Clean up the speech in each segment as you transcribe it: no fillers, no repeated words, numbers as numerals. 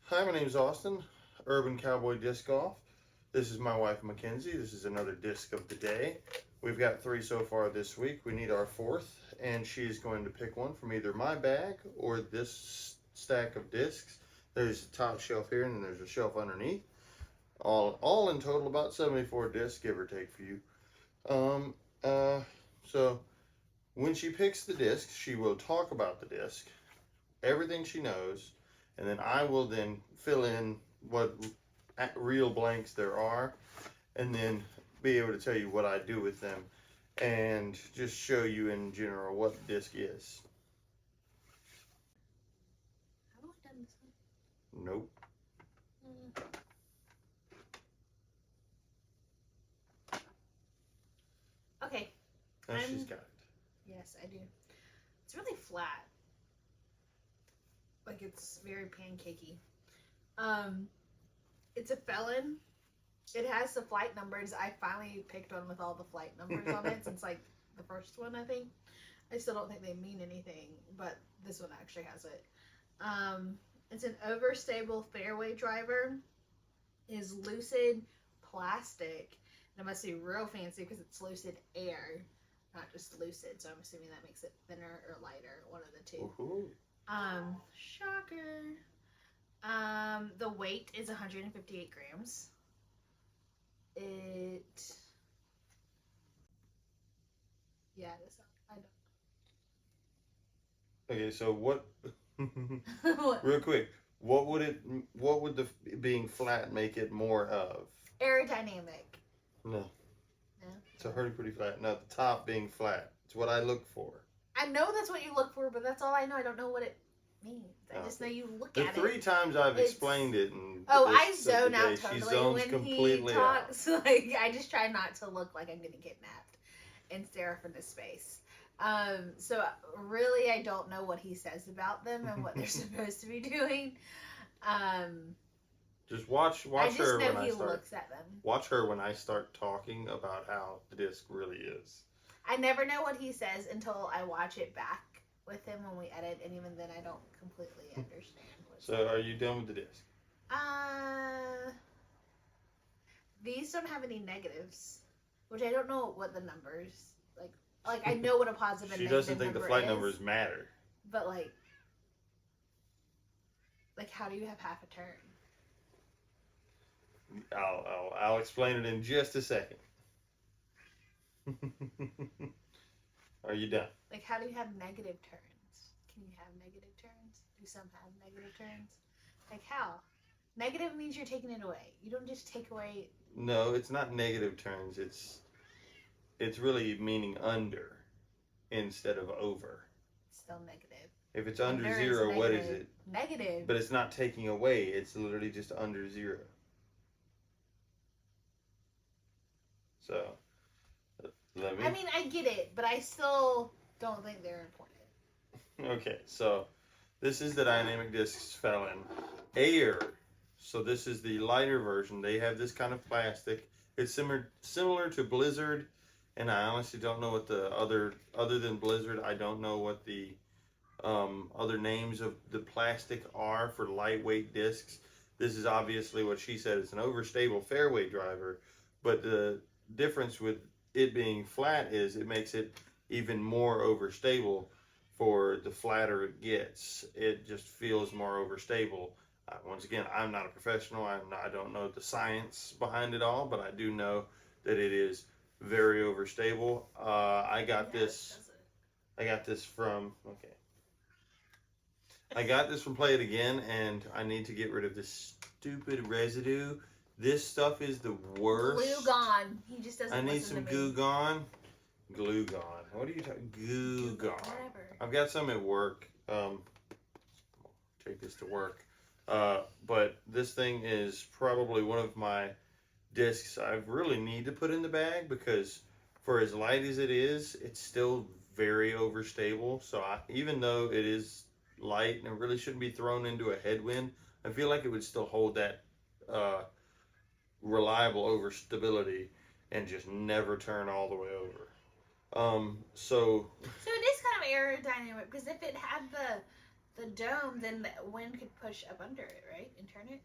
Hi, my name is Austin, Urban Cowboy Disc Golf. This is my wife Mackenzie. This is another disc of the day. We've got 3 so far this week. We need our 4th, and she's going to pick one from either my bag or this stack of discs. There's a top shelf here, and then there's a shelf underneath. All in total, about 74 discs, give or take, for you. Um, uh, so when she picks the disc, she will talk about the disc, everything she knows, and then I will then fill in what real blanks there are, and then be able to tell you what I do with them, and just show you in general what the disc is. Have I done this one? Nope. Okay. Now she's got it. Yes, I do. It's really flat. Like it's very pancakey. It's a Felon. It has the flight numbers. I finally picked one with all the flight numbers on it since like the first one, I think. I still don't think they mean anything, but this one actually has it. It's an overstable fairway driver. Is lucid plastic. And it must be real fancy because it's lucid air, not just lucid. So I'm assuming that makes it thinner or lighter, one of the two. Ooh. Shocker. The weight is 158 grams. Yeah, it is. I don't. Okay, so what? What? Real quick, what would the being flat make it more of? Aerodynamic. No. No. It's already pretty flat. No, the top being flat. It's what I look for. I know that's what you look for, but that's all I know. I don't know what it means. I just know you look at it. The 3 times I've explained it, and I zone out totally she zones when completely he talks. Like I just try not to look like I'm getting kidnapped and stare off into space. So really, I don't know what he says about them and what they're supposed to be doing. Just watch her when I start. I just know he looks at them. Watch her when I start talking about how the disc really is. I never know what he says until I watch it back with him when we edit, and even then I don't completely understand. So are you done with the disc? These don't have any negatives, which I don't know what the numbers like I know what a positive and she negative doesn't think number the flight is, numbers matter. But like how do you have half a turn? I'll explain it in just a second. Are you done? Like how do you have negative turns? Can you have negative turns? Do some have negative turns? Like how? Negative means you're taking it away. You don't just take away. No, it's not negative turns. It's really meaning under instead of over. It's still negative. If it's under 0, what is it? Negative. But it's not taking away. It's literally just under 0. So, let me... I mean, I get it, but I still don't think they're important. Okay, so this is the Dynamic Discs Felon Air. So this is the lighter version. They have this kind of plastic. It's similar to Blizzard, and I honestly don't know what the other than Blizzard, I don't know what the other names of the plastic are for lightweight discs. This is obviously what she said. It's an overstable fairway driver, but the difference with it being flat is it makes it even more overstable. For the flatter it gets, it just feels more overstable. Once again, I'm not a professional. I don't know the science behind it all, but I do know that it is very overstable. I got this from I got this from Play It Again, and I need to get rid of this stupid residue. This stuff is the worst. Glue gone. He just doesn't. I need some goo gone. Glue gone. What are you talking? Goo gone. Whatever. I've got some at work. Take this to work. But this thing is probably one of my discs I really need to put in the bag because for as light as it is, it's still very overstable. So even though it is light and it really shouldn't be thrown into a headwind, I feel like it would still hold that reliable overstability and just never turn all the way over. So it is kind of aerodynamic because if it had the dome, then the wind could push up under it, right, and turn it.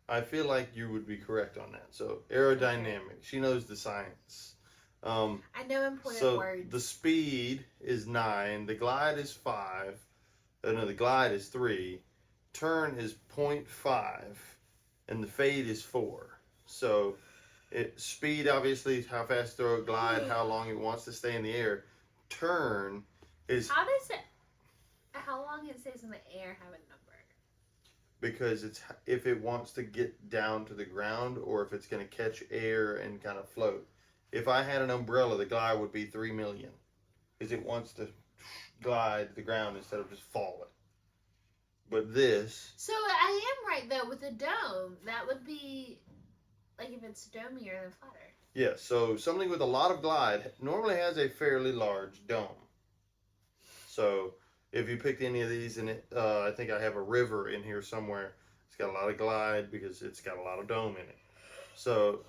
I feel like you would be correct on that. So aerodynamic. She knows the science. I know important So words. the speed is 9. The glide is 5. No, the glide is 3. Turn is 0.5, and the fade is 4. So speed, obviously, how fast throw a glide, how long it wants to stay in the air. Turn is How does it? How long it stays in the air have a number? because it's if it wants to get down to the ground or if it's going to catch air and kind of float. If I had an umbrella, the glide would be 3 million, because it wants to glide to the ground instead of just falling. But this, So I am right though with the dome. That would be like if it's domier than flatter. yeah, so something with a lot of glide normally has a fairly large dome. So if you picked any of these, and I think I have a river in here somewhere. It's got a lot of glide because it's got a lot of dome in it. So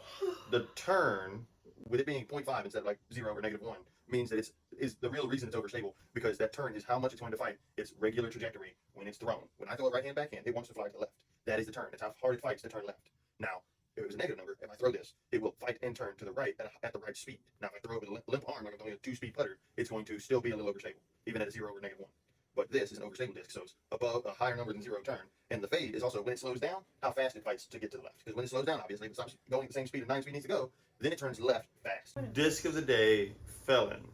the turn, with it being 0.5 instead of like 0 or -1, means that is the real reason it's overstable, because that turn is how much it's going to fight its regular trajectory when it's thrown. When I throw it right hand, backhand, it wants to fly to the left. That is the turn. That's how hard it fights to turn left. Now, if it was a negative number, if I throw this, it will fight and turn to the right at the right speed. Now, if I throw it with a limp arm, like I'm throwing a 2-speed putter, it's going to still be a little overstable, even at a 0 or -1. But this is an overstable disc, so it's above a higher number than 0 turn. And the fade is also when it slows down, how fast it fights to get to the left. Because when it slows down, obviously, if it stops going at the same speed as 9 speed needs to go, then it turns left fast. Disc of the day, Felon.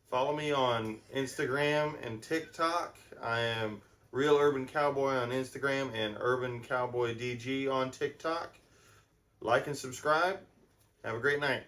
Follow me on Instagram and TikTok. I am Real Urban Cowboy on Instagram and Urban Cowboy DG on TikTok. Like and subscribe. Have a great night.